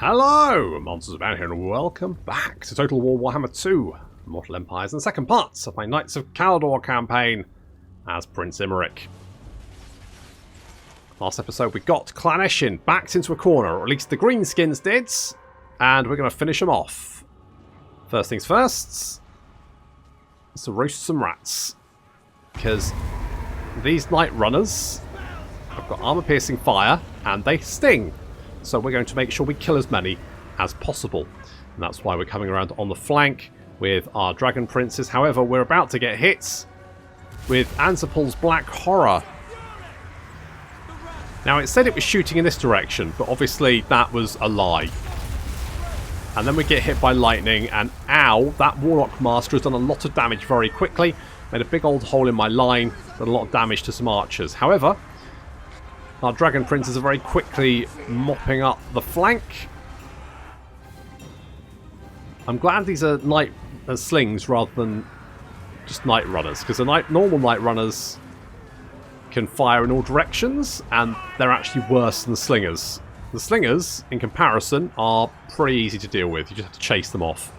Hello, Monsters of here, and welcome back to Total War Warhammer 2, Mortal Empires, and the second part of my Knights of Caledor campaign as Prince Imrik. Last episode we got Clan Eshin backed into a corner, or at least the Greenskins did, and we're going to finish them off. First things first, let's roast some rats, because these Night Runners have got armor-piercing fire, and they sting. So we're going to make sure we kill as many as possible. And that's why we're coming around on the flank with our Dragon Princes. However, we're about to get hit with Anzapul's Black Horror. Now, it said it was shooting in this direction, but obviously that was a lie. And then we get hit by lightning, and ow, that Warlock Master has done a lot of damage very quickly. Made a big old hole in my line, done a lot of damage to some archers. However, our Dragon Princes are very quickly mopping up the flank. I'm glad these are Night Slings rather than just Night Runners, because the normal Night Runners can fire in all directions, and they're actually worse than the Slingers. The Slingers, in comparison, are pretty easy to deal with. You just have to chase them off.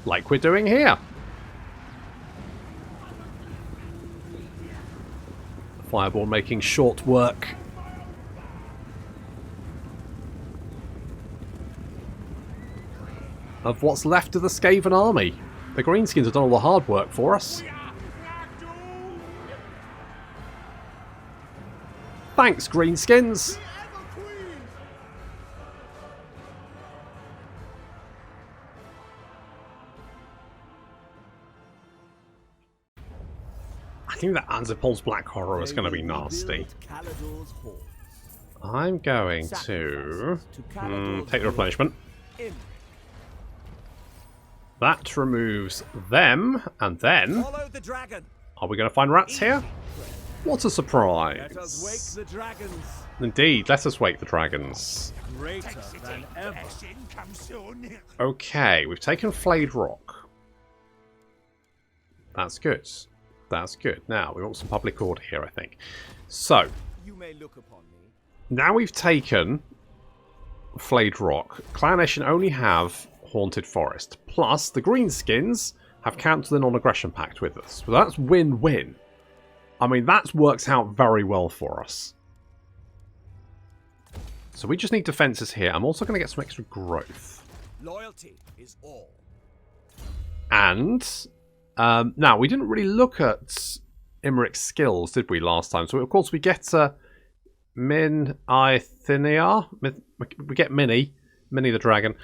Like we're doing here. Fireball making short work. Of what's left of the Skaven army. The Greenskins have done all the hard work for us. Thanks, Greenskins! I think that Anzapul's Black Horror is going to be nasty. I'm going to take the replenishment. That removes them, and then are we going to find rats here? What a surprise! Let us wake the dragons. Indeed, let us wake the dragons. Greater than ever. Okay, we've taken Flayed Rock. That's good. That's good. Now, we want some public order here, I think. So, You may look upon me. now we've taken Flayed Rock. Clan Eshin only have Haunted Forest. Plus, the Greenskins have cancelled an non-aggression pact with us. So that's win-win. I mean, that works out very well for us. So we just need defences here. I'm also going to get some extra growth. Loyalty is all. And now, we didn't really look at Imrik's skills, did we, last time? So, of course, we get Min Aethenia. We get Minnie the Dragon.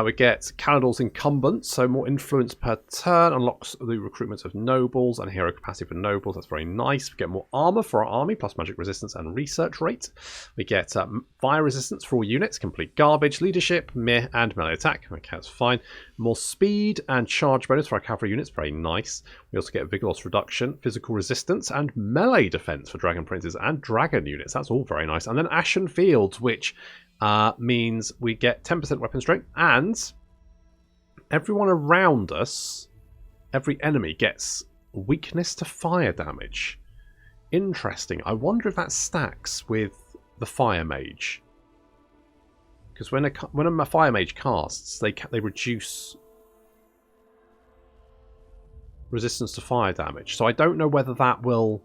We get Caledor's Incumbent, so more influence per turn. Unlocks the recruitment of nobles and hero capacity for nobles. That's very nice. We get more armor for our army, plus magic resistance and research rate. We get fire resistance for all units, complete garbage, leadership, meh, and melee attack. Okay, that's fine. More speed and charge bonus for our cavalry units. Very nice. We also get vigor loss reduction, physical resistance, and melee defense for Dragon Princes and Dragon units. That's all very nice. And then Ashen Fields, which means we get 10% weapon strength, and everyone around us, every enemy, gets weakness to fire damage. Interesting. I wonder if that stacks with the Fire Mage. Because when a Fire Mage casts, they reduce resistance to fire damage. So I don't know whether that will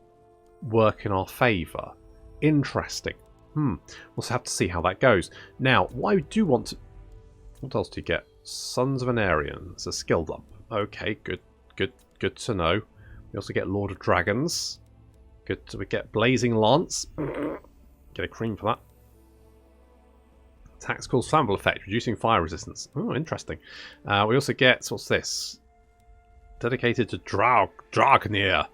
work in our favour. Interesting. We'll have to see how that goes. Now, what I do want to... What else do you get? Sons of Anarian. It's a skill dump. Okay, good to know. We also get Lord of Dragons. Good. We get Blazing Lance. Get a cream for that. Attacks cause flammable effect, reducing fire resistance. Oh, interesting. We also get... What's this? Dedicated to Dragnir.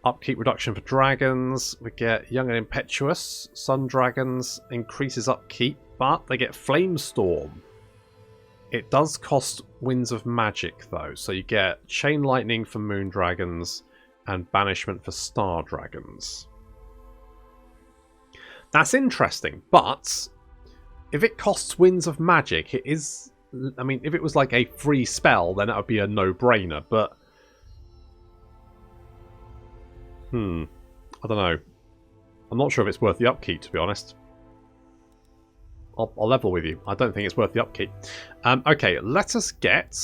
Upkeep reduction for dragons. We get Young and Impetuous. Sun Dragons increases upkeep, but they get Flamestorm. It does cost Winds of Magic, though. So you get Chain Lightning for Moon Dragons and Banishment for Star Dragons. That's interesting, but if it costs Winds of Magic, it is... I mean, if it was like a free spell, then that would be a no-brainer, but... I don't know. I'm not sure if it's worth the upkeep, to be honest. I'll level with you. I don't think it's worth the upkeep. Okay, let us get...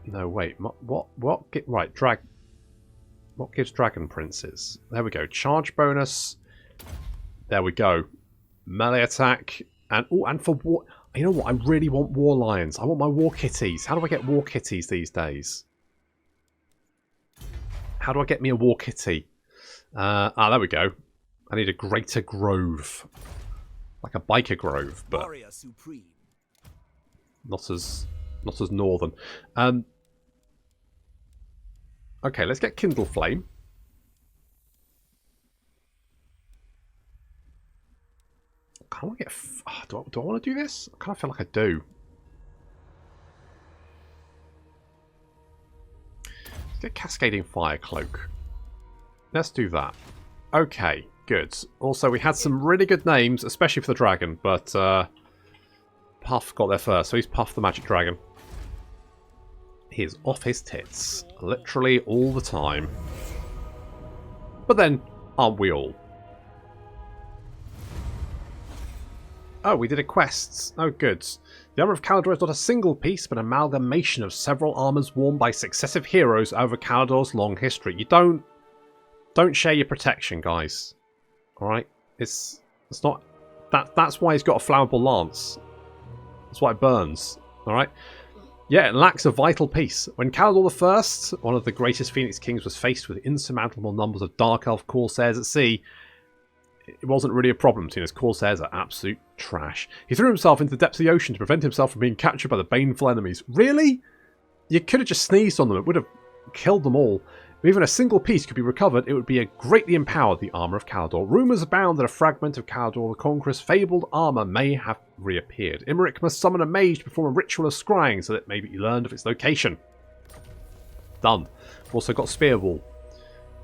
No, wait. Right, what gives Dragon Princes? There we go. Charge bonus. There we go. Melee attack. And for war... You know what? I really want War Lions. I want my War Kitties. How do I get War Kitties these days? How do I get me a War Kitty? There we go. I need a Greater Grove. Like a Biker Grove, but not as northern. Okay, let's get Kindle Flame. Can I get... do I want to do this? I kind of feel like I do. Let's get Cascading Fire Cloak. Let's do that. Okay, good. Also, we had some really good names, especially for the dragon, but Puff got there first, so he's Puff the Magic Dragon. He is off his tits, literally all the time. But then, aren't we all? Oh, we did a quest. Oh, good. The armour of Caledor is not a single piece, but an amalgamation of several armours worn by successive heroes over Caledor's long history. You don't share your protection, guys. Alright? It's not... That's why he's got a flammable lance. That's why it burns. Alright? Yeah, it lacks a vital piece. When Caledor I, one of the greatest Phoenix Kings, was faced with insurmountable numbers of Dark Elf Corsairs at sea, it wasn't really a problem, seeing as Corsairs are absolute trash. He threw himself into the depths of the ocean to prevent himself from being captured by the baneful enemies. Really? You could have just sneezed on them. It would have killed them all. If even a single piece could be recovered, it would be a greatly empowered the armour of Caledor. Rumours abound that a fragment of Caledor the Conqueror's fabled armour may have reappeared. Imrik must summon a mage to perform a ritual of scrying so that maybe he learned of its location. Done. We've also got Spear Wall.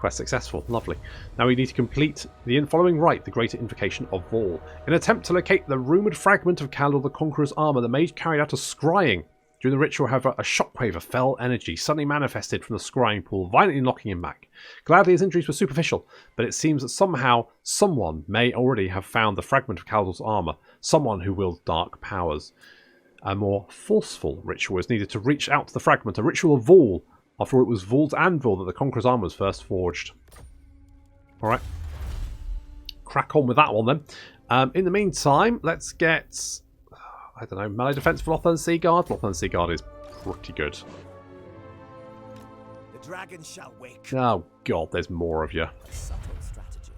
Quest successful. Lovely. Now we need to complete the following rite, the Greater Invocation of Vol. In an attempt to locate the rumoured fragment of Caledor the Conqueror's armour, the mage carried out a scrying. During the ritual, however, a shockwave of fell energy suddenly manifested from the scrying pool, violently knocking him back. Gladly, his injuries were superficial, but it seems that somehow someone may already have found the fragment of Caledor's armour, someone who wields dark powers. A more forceful ritual is needed to reach out to the fragment, a ritual of Vol. After all, it was Vol's anvil that the Conqueror's armour was first forged. Alright. Crack on with that one then. In the meantime, let's get... I don't know, melee defense for Lothern Sea Guard. Lothern Sea Guard is pretty good. The dragon shall wake. Oh god, there's more of you. Subtle strategy.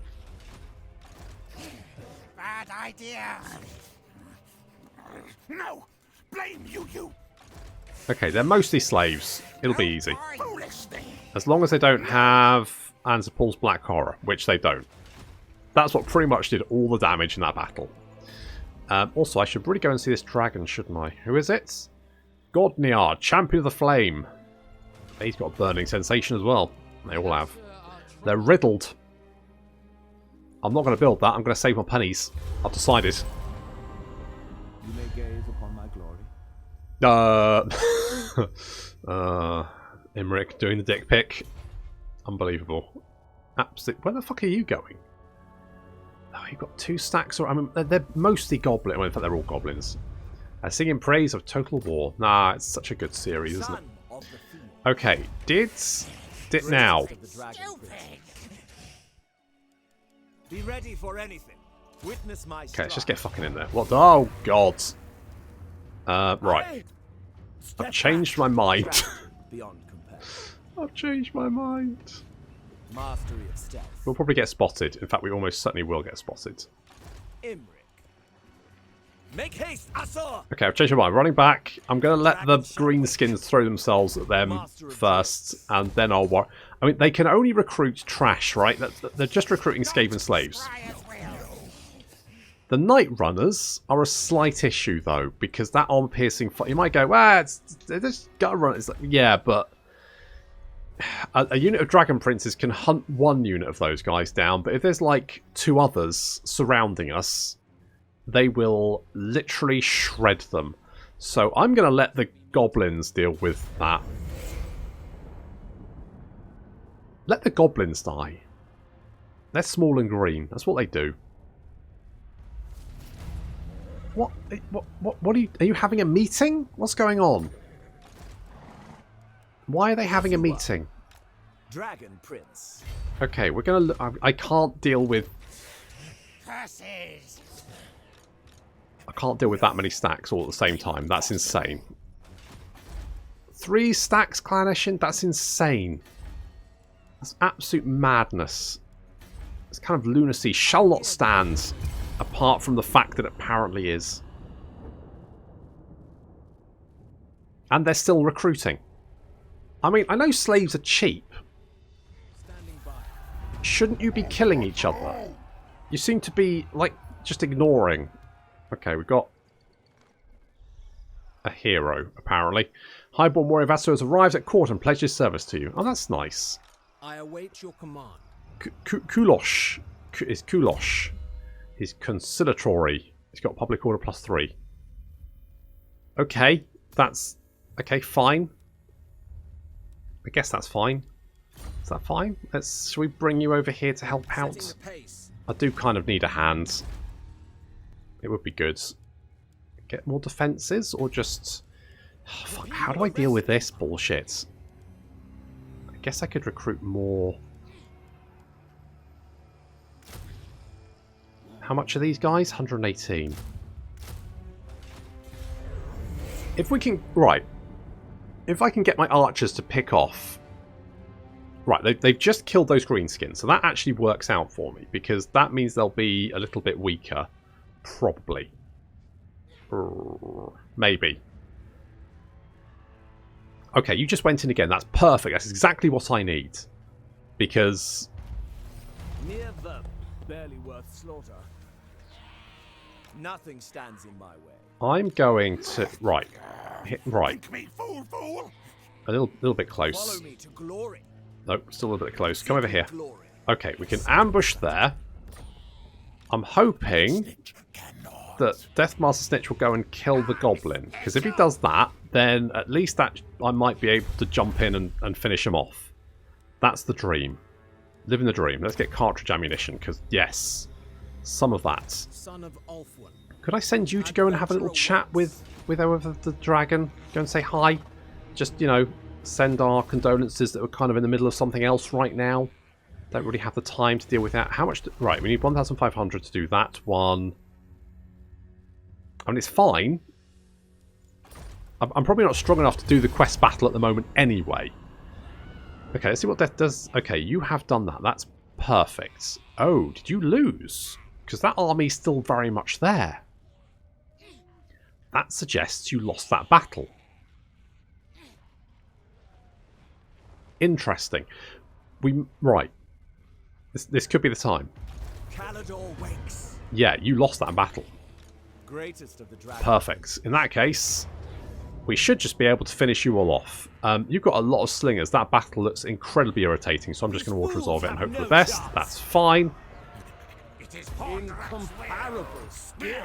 Bad idea. No, blame you. Okay, they're mostly slaves. It'll be easy. As long as they don't have Anza Paul's Black Horror, which they don't. That's what pretty much did all the damage in that battle. Also, I should really go and see this dragon, shouldn't I? Who is it? Godniard, Champion of the Flame. He's got a burning sensation as well. They all have. They're riddled. I'm not going to build that. I'm going to save my pennies. I've decided. You may gaze upon my glory. Imrik doing the dick pic. Unbelievable. Absolutely. Where the fuck are you going? Oh, you've got 2 stacks. I mean, they're mostly goblin. Well, in fact, they're all goblins. Singing praise of Total War. Nah, it's such a good series, isn't it? Okay, did now. Be ready for anything. Witness my Okay, let's just get fucking in there. What? Oh god. Right. I've changed my mind. Beyond compare. I've changed my mind. Mastery of stealth. We'll probably get spotted. In fact, we almost certainly will get spotted. Imrik. Make haste, Asur! Okay, I've changed my mind. Running back. I'm going to let the Greenskins throw themselves at them first, and then I'll worry. I mean, they can only recruit trash, right? They're just recruiting Skaven slaves. The Night Runners are a slight issue, though, because that armor-piercing... You might go, they're just gutter runners. Like, yeah, but... A unit of Dragon Princes can hunt one unit of those guys down, but if there's like 2 others surrounding us, they will literally shred them. So I'm going to let the Goblins deal with that. Let the Goblins die. They're small and green. That's what they do. What are you having a meeting? What's going on? Why are they having a meeting? Dragon Prince. Okay, we're gonna I can't deal with Curses! I can't deal with that many stacks all at the same time. That's insane. 3 stacks, Clan Eshin? That's insane. That's absolute madness. This kind of lunacy shall not stand, apart from the fact that it apparently is. And they're still recruiting. I mean, I know slaves are cheap. Shouldn't you be killing each other? You seem to be, like, just ignoring. Okay, we've got a hero, apparently. Highborn warrior Vassal has arrived at court and pledged his service to you. Oh, that's nice. I await your command. Kulosh is Kulosh. He's conciliatory. He's got public order +3. Okay, that's... Okay, fine. I guess that's fine. Is that fine? Shall we bring you over here to help out? I do kind of need a hand. It would be good. Get more defences or just... Oh, fuck, how do I deal with this bullshit? I guess I could recruit more. How much are these guys? 118. If we can... Right. If I can get my archers to pick off... Right, they've just killed those greenskins, so that actually works out for me, because that means they'll be a little bit weaker. Probably. Maybe. Okay, you just went in again. That's perfect. That's exactly what I need. Because... Near them, barely worth slaughter. Nothing stands in my way. I'm going to... Right. Right. Think me, fool, fool! A little bit close. Follow me to glory. Nope, still a little bit close. Come over here. Glory. Okay, we can ambush there. I'm hoping that Deathmaster Snitch will go and kill the goblin. Because if he does that, then at least that I might be able to jump in and finish him off. That's the dream. Living the dream. Let's get cartridge ammunition, because yes, some of that. Son of Ulfwin. Could I send you to go and have a little chat with whoever the dragon? Go and say hi? Just, you know, send our condolences that we're kind of in the middle of something else right now. Don't really have the time to deal with that. How much... Right, we need 1,500 to do that one. I mean, it's fine. I'm probably not strong enough to do the quest battle at the moment anyway. Okay, let's see what death does. Okay, you have done that. That's perfect. Oh, did you lose? Because that army's still very much there. That suggests you lost that battle. Interesting. Right. This could be the time. Caledor wakes. Yeah, you lost that battle. Greatest of the dragons. Perfect. In that case, we should just be able to finish you all off. You've got a lot of slingers. That battle looks incredibly irritating, so I'm just going to auto-resolve it and hope for the best. That's fine. It is Incomparable skill.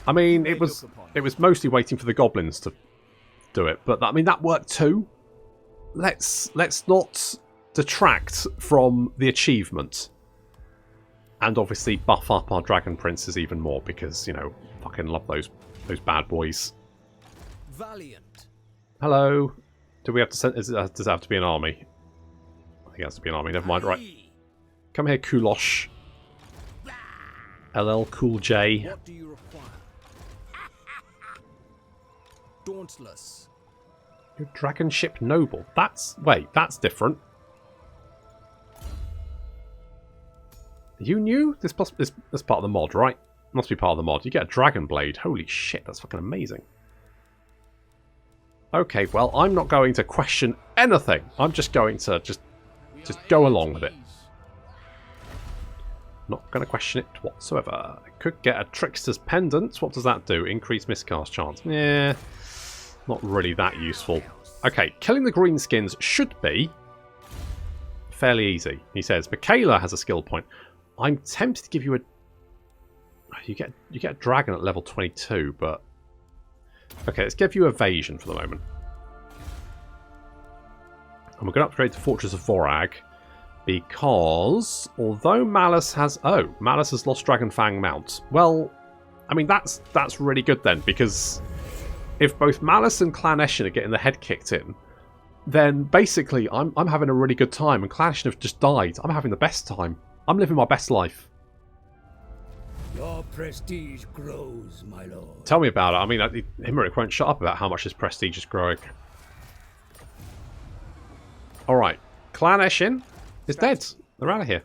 I mean, it was mostly waiting for the goblins to do it, but I mean that worked too. Let's not detract from the achievement. And obviously buff up our dragon princes even more because, you know, fucking love those bad boys. Valiant. Hello. Do we have to send... does it have to be an army? I think it has to be an army. Never mind. Right. Come here, Kulosh. LL Cool J. What do you require? Dauntless. Your dragon ship noble. Wait, that's different. You knew? This part of the mod, right? Must be part of the mod. You get a dragon blade. Holy shit, that's fucking amazing. Okay, well, I'm not going to question anything. I'm just going to just go along with it. Not going to question it whatsoever. I could get a Trickster's Pendant. What does that do? Increase miscast chance. Yeah, not really that useful. Okay, killing the greenskins should be fairly easy. He says, Michaela has a skill point. I'm tempted to give you a... You get a dragon at level 22, but... Okay, let's give you evasion for the moment. And we're going to upgrade to Fortress of Vorag. Because, although Malice has... Oh, Malice has lost Dragonfang Mount. Well, I mean, that's really good then, because if both Malice and Clan Eshin are getting the head kicked in, then basically I'm having a really good time, and Clan Eshin have just died. I'm having the best time. I'm living my best life. Your prestige grows, my lord. Tell me about it. I mean, Imrik won't shut up about how much his prestige is growing. Alright, Clan Eshin is dead. They're out of here.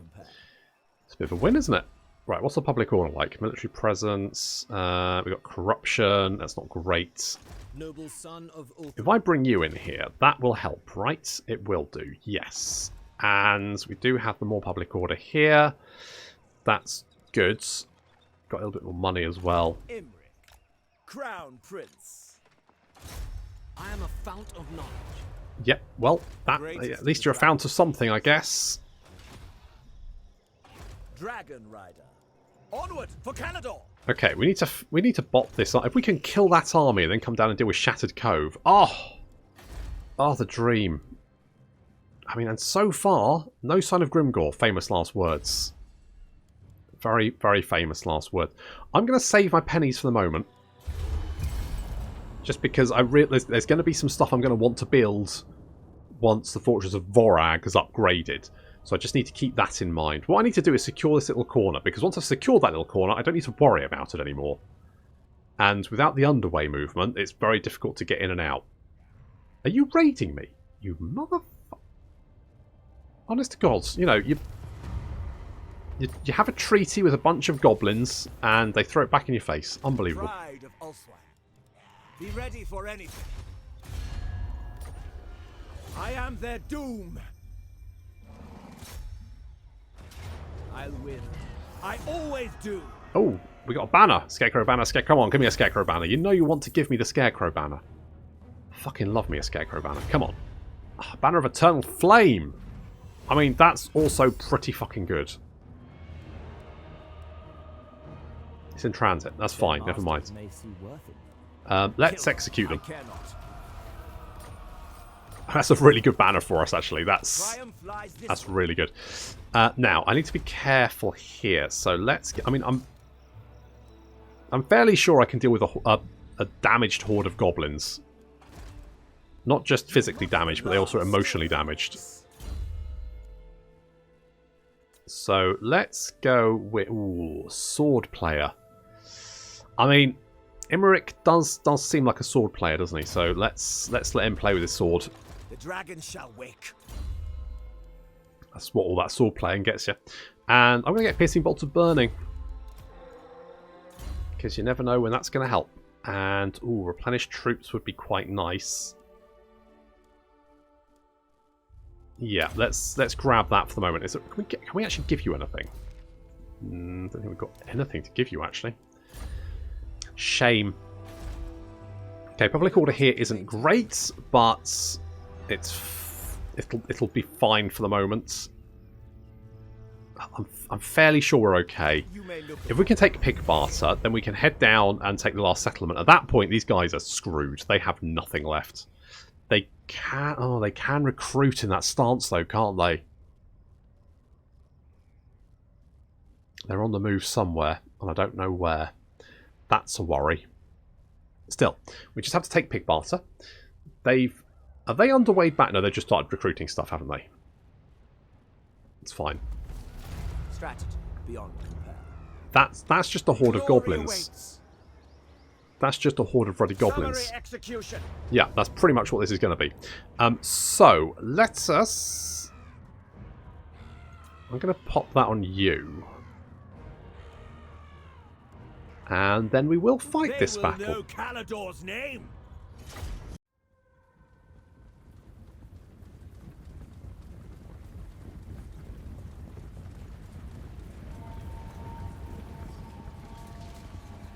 It's a bit of a win, isn't it? Right, what's the public order like? Military presence, we've got corruption, that's not great. Noble son of If I bring you in here, that will help, right? It will do, yes. And we do have the more public order here. That's good. Got a little bit more money as well. Imrik, Crown Prince. I am a fount of knowledge. Yep, well, that, at least you're a fount of something, I guess. Dragon Rider. Onward for Caledor. Okay, we need to bot this. If we can kill that army and then come down and deal with Shattered Cove. Oh, the dream. I mean, and so far, no sign of Grimgore. Famous last words. Very, very famous last word. I'm going to save my pennies for the moment. Just because there's going to be some stuff I'm going to want to build once the Fortress of Vorag is upgraded. So I just need to keep that in mind. What I need to do is secure this little corner, because once I've secured that little corner, I don't need to worry about it anymore. And without the underway movement, it's very difficult to get in and out. Are you raiding me? You motherfucker. Honest to God, you know, you have a treaty with a bunch of goblins, and they throw it back in your face. Unbelievable. Pride of Ulswan. Be ready for anything. I am their doom. I'll win. I always do. Oh, we got a banner. Scarecrow banner. Come on, give me a Scarecrow banner. You know you want to give me the Scarecrow banner. Fucking love me a Scarecrow banner. Come on. Banner of Eternal Flame. I mean, that's also pretty fucking good. It's in transit. That's fine. Never mind. Let's execute them. That's a really good banner for us, actually. That's really good. Now, I need to be careful here. So let's get... I mean, I'm fairly sure I can deal with a damaged horde of goblins. Not just physically damaged, but they also emotionally damaged. So let's go with... Ooh, sword player. I mean, Imrik does seem like a sword player, doesn't he? So let's let him play with his sword. The dragon shall wake. That's what all that sword playing gets you. And I'm going to get Piercing Bolts of Burning. Because you never know when that's going to help. And, ooh, Replenish Troops would be quite nice. Yeah, let's grab that for the moment. Can we actually give you anything? I don't think we've got anything to give you, actually. Shame. Okay, public order here isn't great, but it'll be fine for the moment. I'm fairly sure we're okay. If we can take Pig Barter, then we can head down and take the last settlement. At that point, these guys are screwed. They have nothing left. They can recruit in that stance though, can't they? They're on the move somewhere, and I don't know where. That's a worry. Still, we just have to take Pig Barter. Are they underway back? No, they've just started recruiting stuff, haven't they? It's fine. Strategy beyond compare. That's just a horde of goblins. That's just a horde of ruddy goblins. Execution. Yeah, that's pretty much what this is going to be. So, let us... I'm going to pop that on you. And then we will fight this battle. They will know Caledor's name.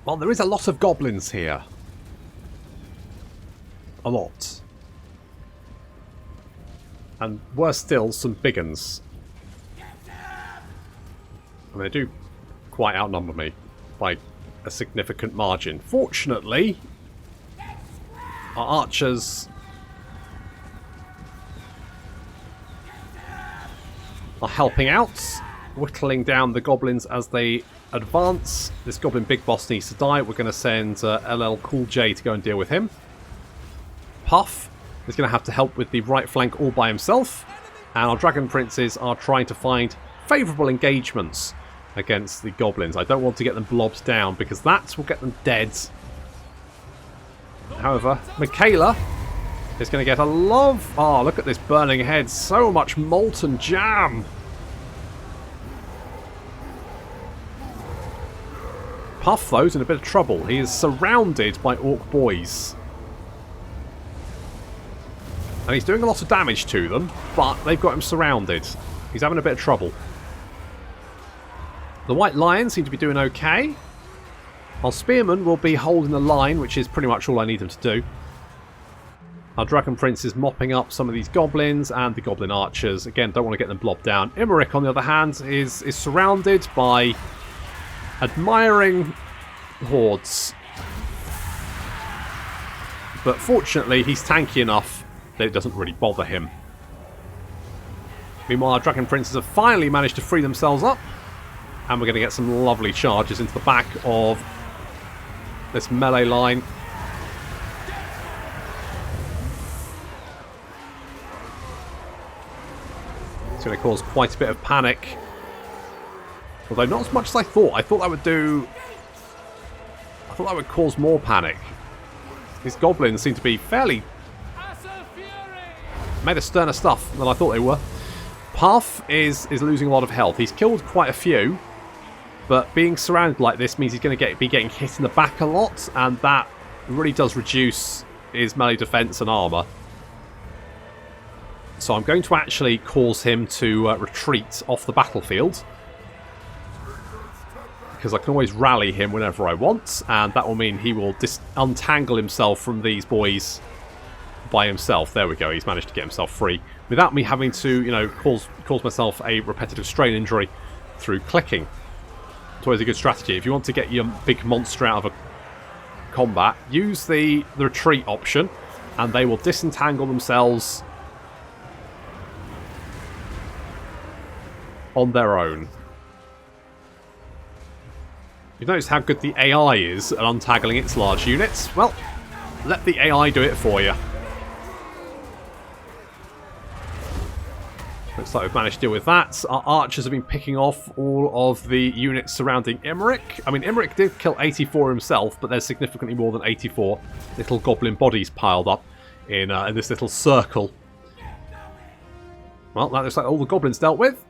Well, there is a lot of goblins here. A lot. And worse still, some big uns. And they do quite outnumber me by a significant margin. Fortunately, our archers are helping out. whittling down the goblins as they advance. This goblin big boss needs to die. We're going to send LL Cool J to go and deal with him. Puff is going to have to help with the right flank all by himself. And our dragon princes are trying to find favourable engagements against the goblins. I don't want to get them blobbed down because that will get them dead. However, Michaela is going to get a love. Oh, look at this burning head. So much molten jam. Puff, though, is in a bit of trouble. He is surrounded by orc boys. And he's doing a lot of damage to them, but they've got him surrounded. He's having a bit of trouble. The White Lions seem to be doing okay. Our Spearmen will be holding the line, which is pretty much all I need them to do. Our Dragon Prince is mopping up some of these goblins and the Goblin Archers. Again, don't want to get them blobbed down. Imrik, on the other hand, is surrounded by admiring hordes. But fortunately, he's tanky enough that it doesn't really bother him. Meanwhile, our Dragon Princes have finally managed to free themselves up. And we're going to get some lovely charges into the back of this melee line. It's going to cause quite a bit of panic. Although not as much as I thought. I thought that would cause more panic. These goblins seem to be fairly made of sterner stuff than I thought they were. Puff is losing a lot of health. He's killed quite a few, but being surrounded like this means he's going to be getting hit in the back a lot, and that really does reduce his melee defense and armor. So I'm going to actually cause him to retreat off the battlefield, because I can always rally him whenever I want, and that will mean he will untangle himself from these boys by himself. There we go, he's managed to get himself free without me having to, you know, cause myself a repetitive strain injury through clicking. It's always a good strategy. If you want to get your big monster out of a combat, use the retreat option and they will disentangle themselves on their own. You've noticed how good the AI is at untangling its large units? Well, let the AI do it for you. Looks like we've managed to deal with that. Our archers have been picking off all of the units surrounding Imrik. I mean, Imrik did kill 84 himself, but there's significantly more than 84 little goblin bodies piled up in this little circle. Well, that looks like all the goblins dealt with.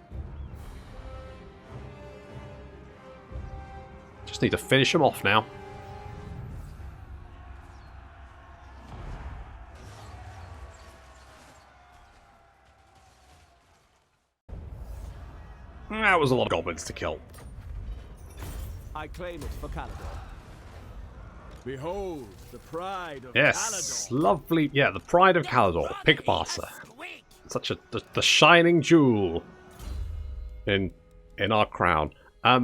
Just need to finish them off now. That was a lot of goblins to kill. I claim it for Caledor. Behold, the pride of Yes, Caledor. lovely. Yeah, the pride of Caledor, Pig Barter. Such the shining jewel in our crown. I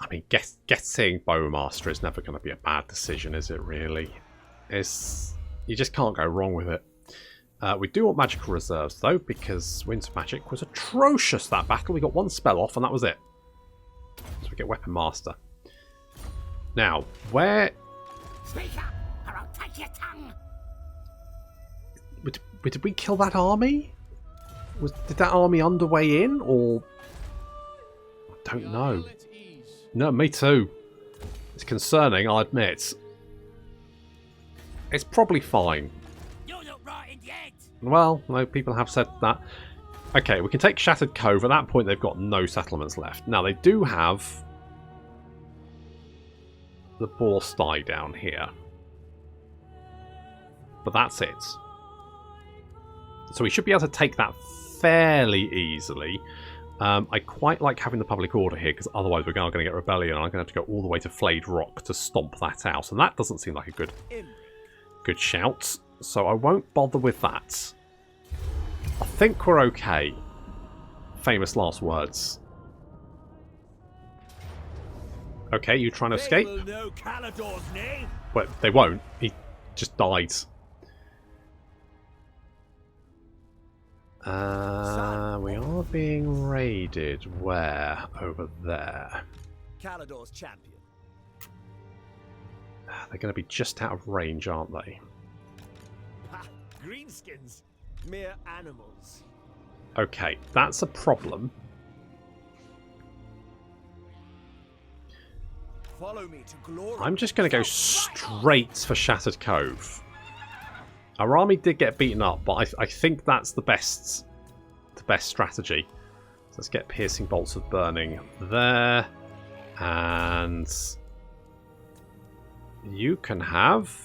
mean, getting Bowmaster is never going to be a bad decision, is it? Really, you just can't go wrong with it. We do want magical reserves, though, because Winds of Magic was atrocious, that battle. We got one spell off, and that was it. So we get Weapon Master. Now, where... Speak up, or I'll take your tongue. Did we kill that army? Did that army underway in, or... I don't know. No, me too. It's concerning, I'll admit. It's probably fine. Well, no, people have said that. Okay, we can take Shattered Cove. At that point, they've got no settlements left. Now, they do have the Boar Sty down here. But that's it. So we should be able to take that fairly easily. I quite like having the Public Order here, because otherwise we're going to get Rebellion, and I'm going to have to go all the way to Flayed Rock to stomp that out. And that doesn't seem like a good shout. So I won't bother with that. I think we're okay. Famous last words. Okay, you trying to escape? They will know Caledor's name. Well, they won't. He just died. We are being raided. Where? Over there. Caledor's champion. They're going to be just out of range, aren't they? Ha! Greenskins. Mere animals. Okay, that's a problem. Follow me to glory. I'm just going to go straight for Shattered Cove. Our army did get beaten up, but I think that's the best strategy. So let's get Piercing Bolts of Burning there. And you can have...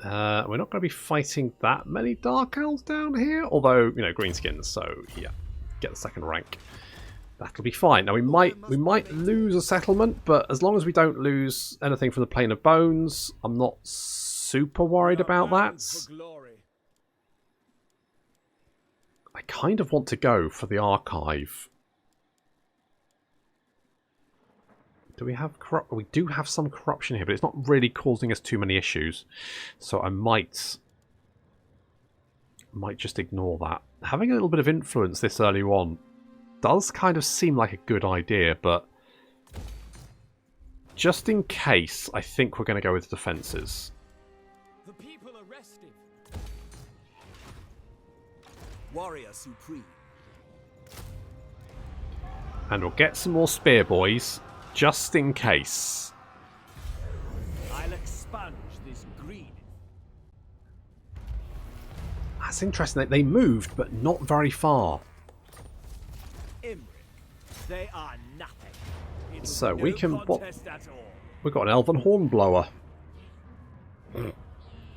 we're not going to be fighting that many Dark Elves down here. Although, you know, Greenskins, so yeah, get the second rank. That'll be fine. Now we might lose a settlement, but as long as we don't lose anything from the Plane of Bones, I'm not super worried about that. I kind of want to go for the archive. Do we have corruption? We do have some corruption here, but it's not really causing us too many issues. So I might just ignore that. Having a little bit of influence this early on does kind of seem like a good idea, but just in case, I think we're going to go with defences. The people are resting. Warrior supreme. And we'll get some more spear boys, just in case. I'll expunge this green. That's interesting that they moved, but not very far. Imrik. They are nothing. It So will be we no can... What? contest at all. We've got an Elven Hornblower.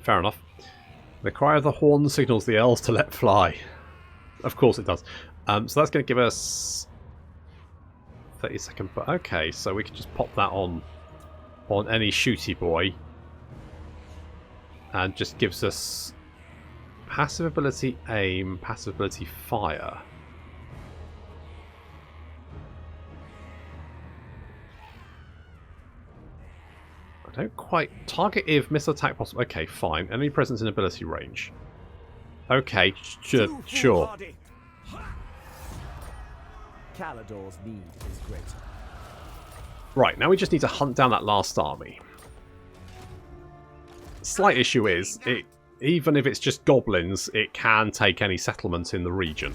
Fair enough. The cry of the horn signals the elves to let fly. Of course it does. So that's going to give us 30-second. But okay, so we can just pop that on any shooty boy, and just gives us passive ability aim, passive ability fire. I don't quite... Target if missile attack possible. Okay, fine. Enemy presence in ability range. Okay, sure. Caledor's need is great. Right, now we just need to hunt down that last army. Slight issue is, even if it's just goblins, it can take any settlement in the region.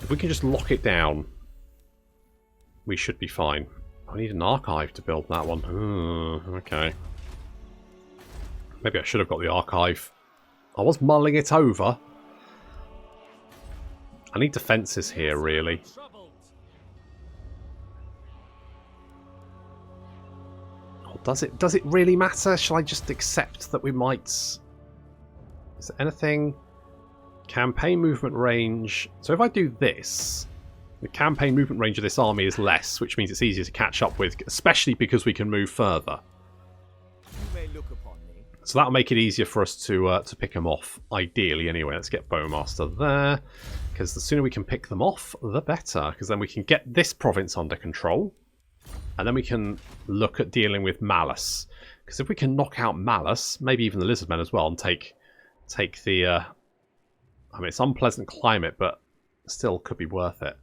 If we can just lock it down, we should be fine. I need an archive to build that one. Okay. Maybe I should have got the archive. I was mulling it over. I need defences here, really. Oh, does it really matter? Shall I just accept that we might... Is there anything? Campaign movement range. So if I do this... The campaign movement range of this army is less, which means it's easier to catch up with, especially because we can move further. You may look upon me. So that'll make it easier for us to pick them off, ideally anyway. Let's get Bowmaster there, because the sooner we can pick them off, the better, because then we can get this province under control, and then we can look at dealing with Malice. Because if we can knock out Malice, maybe even the Lizardmen as well, and take the... I mean, it's unpleasant climate, but still could be worth it.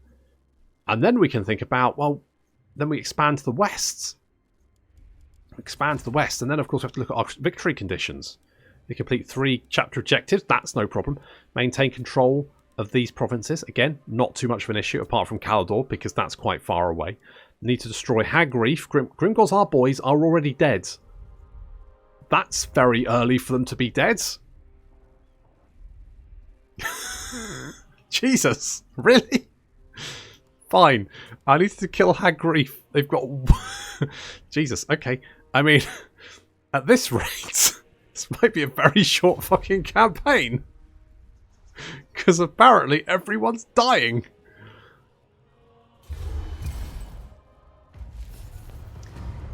And then we can think about, well, then we expand to the west. Expand to the west, and then of course we have to look at our victory conditions. We complete 3 chapter objectives, that's no problem. Maintain control of these provinces. Again, not too much of an issue, apart from Caledor, because that's quite far away. Need to destroy Hagreef. Grimgor's our boys are already dead. That's very early for them to be dead. Jesus, really? Fine. I need to kill Hagreef. They've got... Jesus, okay. I mean, at this rate, this might be a very short fucking campaign. Because apparently everyone's dying.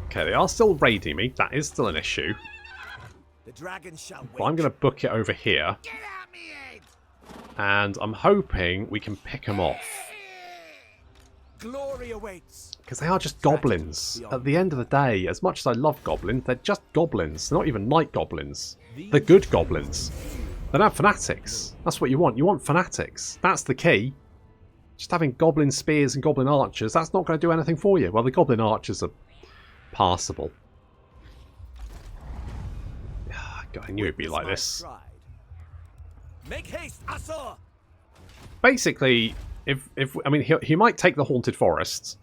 Okay, they are still raiding me. That is still an issue. The dragon shall But I'm going to book it over here. Get out me head! And I'm hoping we can pick them off. Glory awaits. Because they are just goblins. At the end of the day, as much as I love goblins, they're just goblins. They're not even knight goblins. They're good goblins. They're not fanatics. That's what you want. You want fanatics. That's the key. Just having goblin spears and goblin archers, that's not going to do anything for you. Well, the goblin archers are passable. God, I knew it'd be like this. Make haste, Asur! Basically, I mean, he might take the Haunted Forest.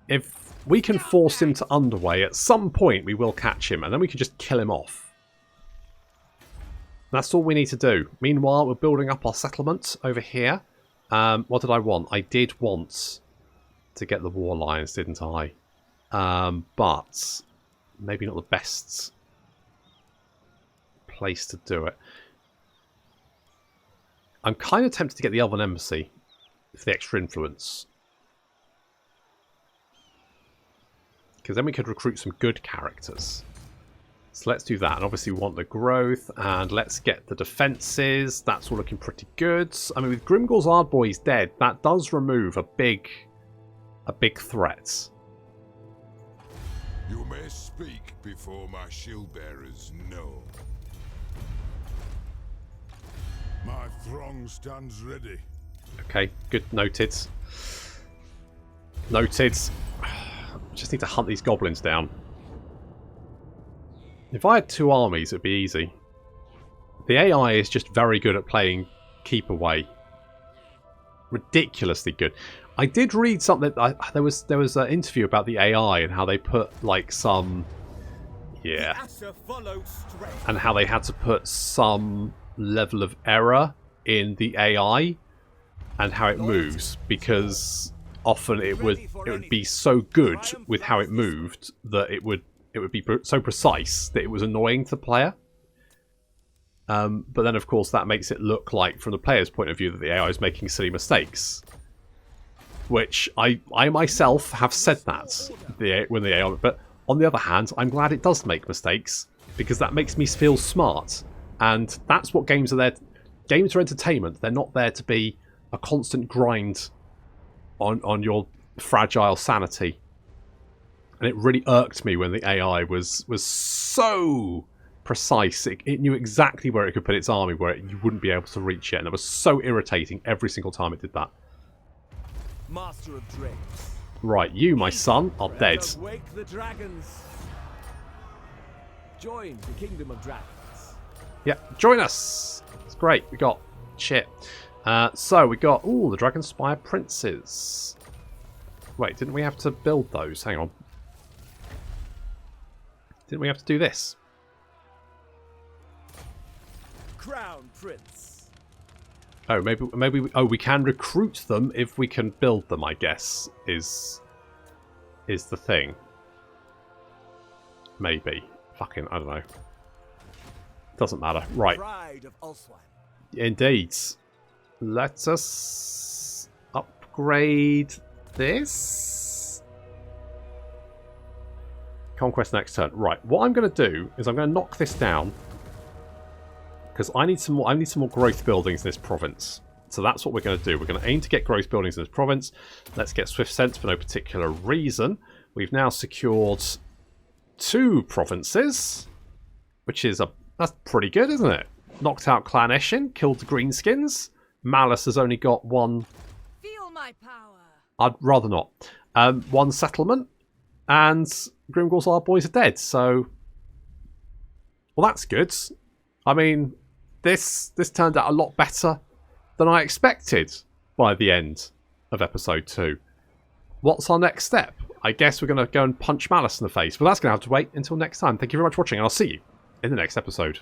If we can force him to underway, at some point we will catch him, and then we can just kill him off. That's all we need to do. Meanwhile, we're building up our settlement over here. What did I want? I did want to get the War Lions, didn't I? But maybe not the best place to do it. I'm kind of tempted to get the Elven Embassy for the extra influence. Because then we could recruit some good characters. So let's do that. And obviously we want the growth. And let's get the defences. That's all looking pretty good. I mean, with Grimgor's Ardboys dead, that does remove a big threat. You may speak before my shield bearers know. My throng stands ready. Okay, good. Noted. Noted. Just need to hunt these goblins down. If I had 2 armies, it'd be easy. The AI is just very good at playing keep away. Ridiculously good. I did read something. There was an interview about the AI and how they put like some, and how they had to put some level of error in the AI and how it moves, because often it would be so good with how it moved that it would be so precise that it was annoying to the player. But then of course that makes it look like, from the player's point of view, that the AI is making silly mistakes. Which I myself have said that when the AI, but on the other hand, I'm glad it does make mistakes, because that makes me feel smart. And that's what games are there. Games are entertainment. They're not there to be a constant grind on your fragile sanity. And it really irked me when the AI was so precise. It knew exactly where it could put its army, where you wouldn't be able to reach it. And it was so irritating every single time it did that. Master of Drakes. Right, you, my son, are dead. Wake the dragons. Join the kingdom of dragons. Yeah, join us. It's great. We got shit. So we got the Dragonspire Princes. Wait, didn't we have to build those? Hang on. Didn't we have to do this? Crown Prince. Oh, maybe we can recruit them if we can build them, I guess, is the thing. Maybe. Fucking, I don't know. Doesn't matter. Right. Pride of Ulswan. Indeed. Let us upgrade this. Conquest next turn. Right. What I'm going to do is I'm going to knock this down, because I need some more growth buildings in this province. So that's what we're going to do. We're going to aim to get growth buildings in this province. Let's get Swift Sense for no particular reason. We've now secured 2 provinces, which is that's pretty good, isn't it? Knocked out Clan Eshin, killed the Greenskins. Malice has only got 1. Feel my power. I'd rather not. 1 settlement, and Grimgor's Ardboys are dead. So, well, that's good. I mean, this turned out a lot better than I expected by the end of episode 2. What's our next step? I guess we're going to go and punch Malice in the face, but that's going to have to wait until next time. Thank you very much for watching, and I'll see you in the next episode.